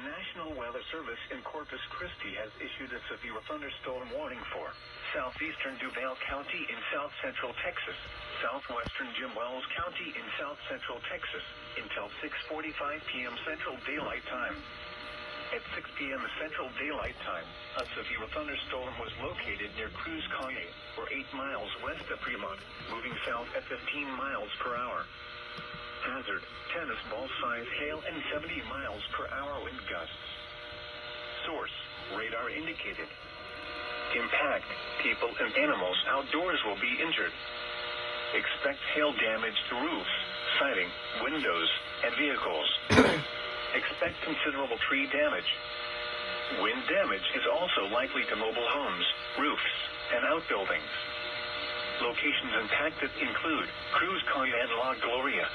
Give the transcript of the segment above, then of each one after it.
National Weather Service in Corpus Christi has issued a severe thunderstorm warning for southeastern Duval County in south-central Texas, southwestern Jim Wells County in south-central Texas, until 6:45 p.m. Central Daylight Time. At 6 p.m. Central Daylight Time, a severe thunderstorm was located near Cruz Calle, or 8 miles west of Fremont, moving south at 15 miles per hour. Hazard, tennis ball-size hail and 70 miles per hour wind gusts. Source, radar indicated. Impact, people and animals outdoors will be injured. Expect hail damage to roofs, siding, windows, and vehicles. Expect considerable tree damage. Wind damage is also likely to mobile homes, roofs, and outbuildings. Locations impacted include Cruz Calle and La Gloria.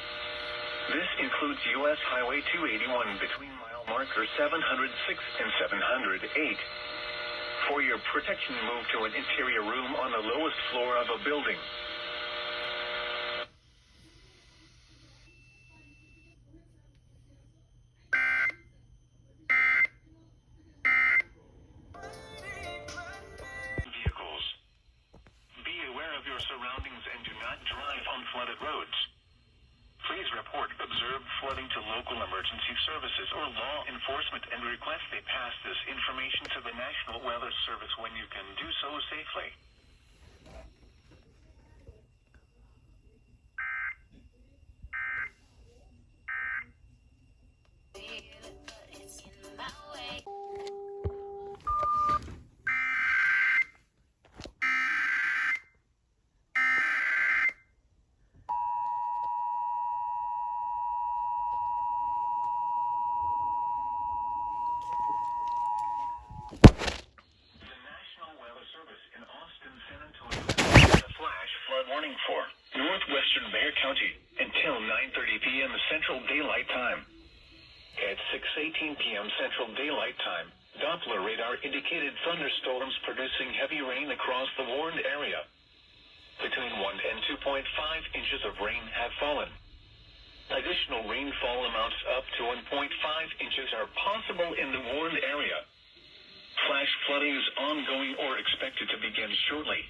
This includes U.S. Highway 281 between mile marker 706 and 708. For your protection, move to an interior room on the lowest floor of a building. Surroundings and do not drive on flooded roads. Please report observed flooding to local emergency services or law enforcement and request they pass this information to the National Weather Service when you can do so safely. Warning for northwestern Bexar County until 9:30 p.m. Central Daylight Time. At 6:18 p.m. Central Daylight Time, Doppler radar indicated thunderstorms producing heavy rain across the warned area. Between 1 and 2.5 inches of rain have fallen. Additional rainfall amounts up to 1.5 inches are possible in the warned area. Flash flooding is ongoing or expected to begin shortly.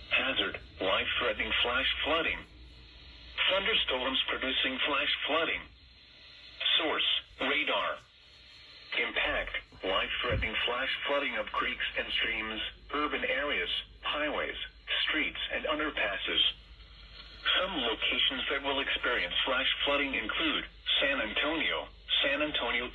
Hazard, life-threatening flash flooding. Thunderstorms producing flash flooding. Source, radar. Impact, life-threatening flash flooding of creeks and streams, urban areas, highways, streets, and underpasses. Some locations that will experience flash flooding include San Antonio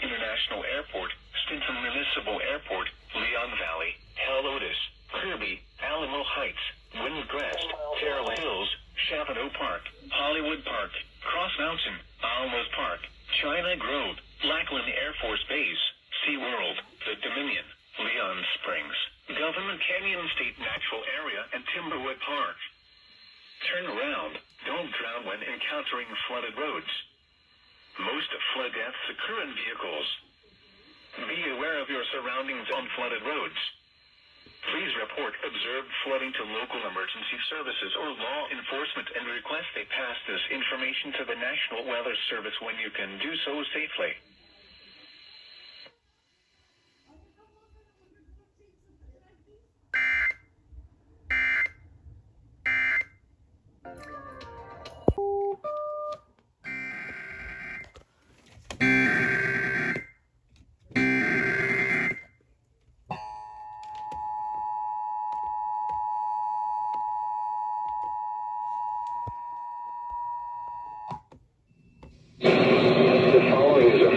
International Airport, Stinson Municipal Airport, Leon Valley, Helotes, Kirby, Alamo Heights, Windcrest, Terrell Hills, Chavano Park, Hollywood Park, Cross Mountain, Alamos Park, China Grove, Lackland Air Force Base, SeaWorld, The Dominion, Leon Springs, Government Canyon State Natural Area, and Timberwood Park. Turn around. Don't drown when encountering flooded roads. Most flood deaths occur in vehicles. Be aware of your surroundings on flooded roads. Please report observed flooding to local emergency services or law enforcement and request they pass this information to the National Weather Service when you can do so safely.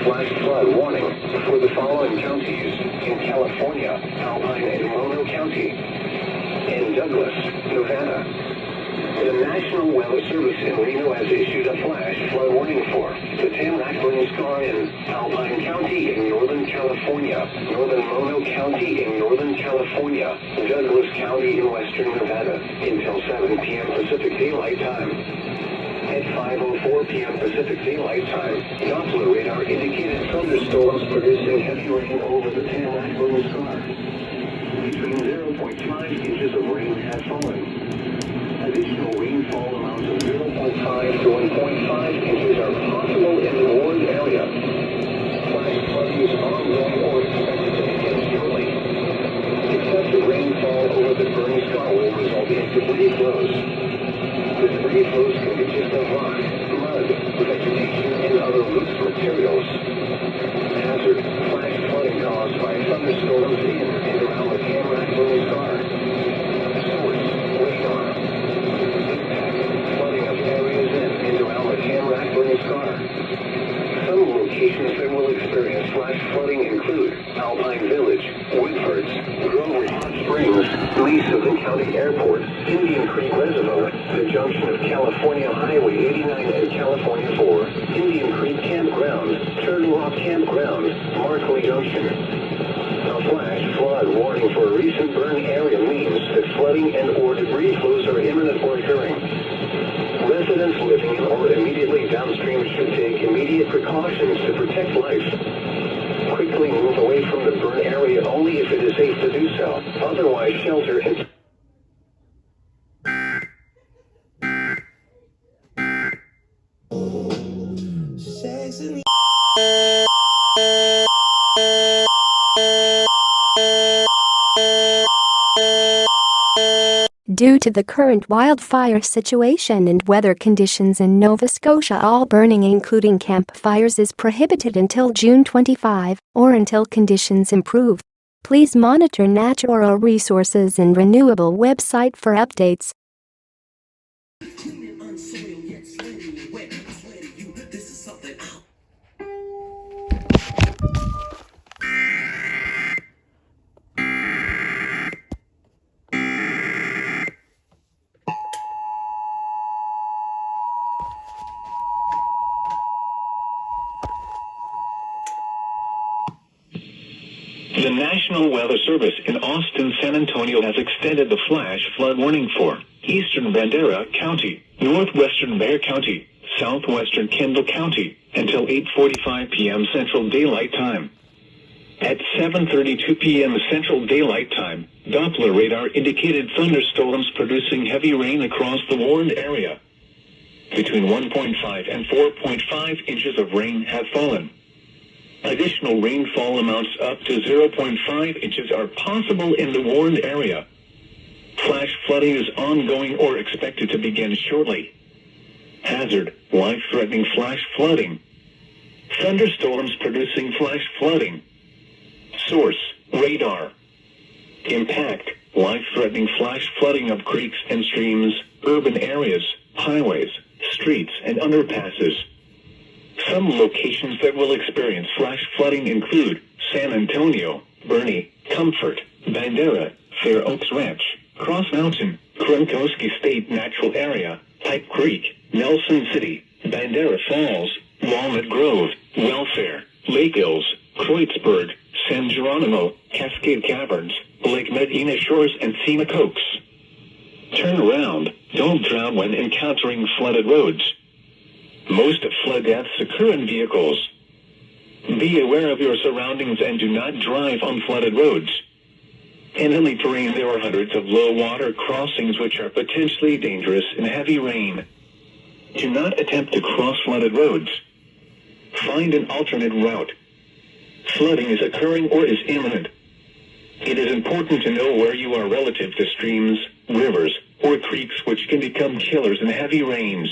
Flash flood warning for the following counties in California, Alpine and Mono County, and Douglas, Nevada. The National Weather Service in Reno has issued a flash flood warning for the Tamarack Scar in Alpine County in Northern California, Northern Mono County in Northern California, Douglas County in Western Nevada until 7 p.m. Pacific Daylight Time. At 5:04 p.m. Pacific Daylight Time, Doppler radar indicated thunderstorms producing heavy rain over the Tamarack Scar. Between 0.5 inches of rain have fallen. Additional rainfall amounts of 0.5 to 1.5 inches are possible in the warned area. Flash flooding Hazard, flash flooding caused by thunderstorms in and around the Tamarack Little Star. Source, radar. Impact, flooding of areas in and around the Tamarack Little Star. Some locations that will experience flash flooding include Alpine Village, Woodfords, Grover Hot Springs, Mason County Airport, Indian Creek Reservoir, the junction of California Highway 89 and California 4, Indian Creek Campground, Turtle Rock Campground, Markley Junction. A flash flood warning for a recent burn area means that flooding and or debris flows are imminent or occurring. Residents living in or immediately downstream should take immediate precautions to protect life. Quickly move away from the burn area only if it is safe to do so. Otherwise, shelter and... Due to the current wildfire situation and weather conditions in Nova Scotia, all burning including campfires is prohibited until June 25 or until conditions improve. Please monitor Natural Resources and Renewable website for updates. The National Weather Service in Austin, San Antonio has extended the flash flood warning for eastern Bandera County, northwestern Bexar County, southwestern Kendall County until 8:45 p.m. Central Daylight Time. At 7:32 p.m. Central Daylight Time, Doppler radar indicated thunderstorms producing heavy rain across the warned area. Between 1.5 and 4.5 inches of rain have fallen. Additional rainfall amounts up to 0.5 inches are possible in the warned area. Flash flooding is ongoing or expected to begin shortly. Hazard, life-threatening flash flooding. Thunderstorms producing flash flooding. Source, radar. Impact, life-threatening flash flooding of creeks and streams, urban areas, highways, streets, and underpasses. Some locations that will experience flash flooding include San Antonio, Bernie, Comfort, Bandera, Fair Oaks Ranch, Cross Mountain, Kronkowski State Natural Area, Pipe Creek, Nelson City, Bandera Falls, Walnut Grove, Welfare, Lake Hills, Kreuzberg, San Geronimo, Cascade Caverns, Lake Medina Shores, and Sema Cokes. Turn around. Don't drown when encountering flooded roads. Most flood deaths occur in vehicles. Be aware of your surroundings and do not drive on flooded roads. In hilly terrain, there are hundreds of low-water crossings which are potentially dangerous in heavy rain. Do not attempt to cross flooded roads. Find an alternate route. Flooding is occurring or is imminent. It is important to know where you are relative to streams, rivers, or creeks which can become killers in heavy rains.